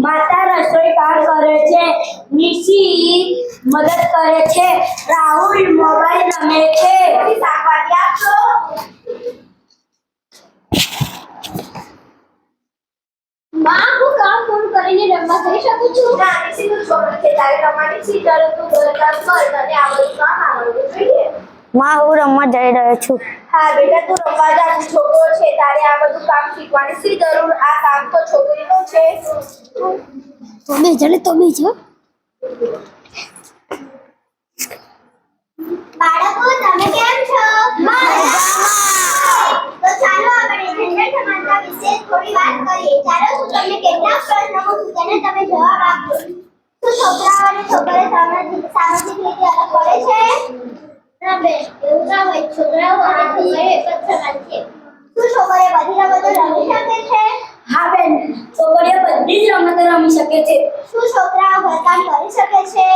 માતા રસોઈ કામ કરે છે, નિશી મદદ કરે છે, રાહુલ મોબાઈલ રમે છે. શાકભાજી આપશો? માં હું કામ પૂરું કરીને રમવા જઈ શકું છું? ના, નિશીનું છોકરો છે, તારે રમવાની છે. ચાલો તું ઘરકામ કર, તને આ બધું કામ આવડવું જોઈએ. માં હું રમવા જઈ રહ્યો છું. હા બેટા, તું રમવા જા, તું છોકરો છે, તારે આ બધું કામ શીખવાની શી જરૂર? આ કામ તો છોકરીનું છે. તો બીજો બાળકો, તમે કેમ છો? તો ચાલો આપણે જેન્ડર સમાનતા વિશે થોડી વાત કરીએ. ચાલો હું તમને કેટલાક પ્રશ્નો પૂછું, તેને તમે જવાબ આપો. શું છોકરાઓ અને છોકરીઓ સામાજિક રીતે અલગ પડે છે? ના બેન, એવું ના હોય. છોકરાઓ અને છોકરીઓ એક જ સમાન છે. શું છોકરીઓ બધી રમતો રમી શકે છે? હા બેન, છોકરીઓ બધી જ રમતો રમી શકે છે. શું છોકરાઓ ઘરકામ કરી શકે છે?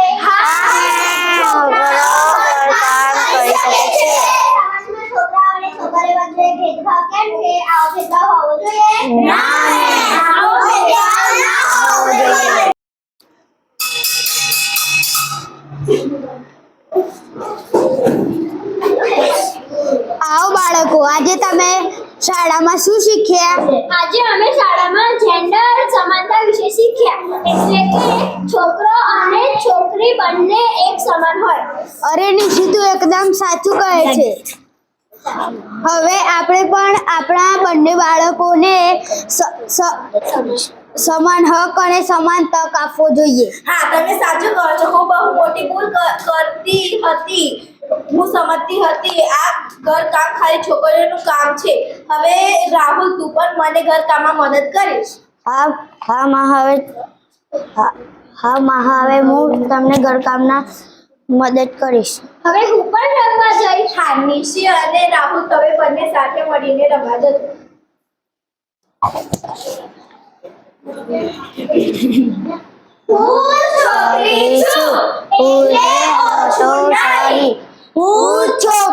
સમાજમાં છોકરાઓ અને છોકરીઓ વચ્ચે ભેદભાવ કેમ છે? આવો ભેદભાવ હોવો જોઈએ? આવો ભેદભાવ ના હોવો જોઈએ. આવો બાળકો, આજે તમે શાળામાં શું શીખ્યા? આજે અમે શાળામાં જેન્ડર સમાનતા વિશે શીખ્યા, એટલે કે છોકરો અને છોકરી બંને એક સમાન હોય. અરે નિશી, તું એકદમ સાચું કહે છે. હવે આપણે પણ આપણા બંને બાળકોને સમાન હક અને સમાન તક આપવો જોઈએ. હા, તમે સાચું કહો છો. હું બહુ મોટી ભૂલ કરતી હતી. હું સમજતી હતી આ ઘર કામ ખાલી છોકરીઓનું કામ છે. હવે રાહુલ, તું પણ મને ઘર કામમાં મદદ કરીશ? હા માં, હવે હું તમને ઘરકામના મદદ કરીશ. હવે હું પણ રમવા જઈશ. હા, નિશી અને રાહુલ, તમે બંને સાથે મળીને રમવા જજો. હું છોકરી છું એટલે હું ઓછું નહીં. છું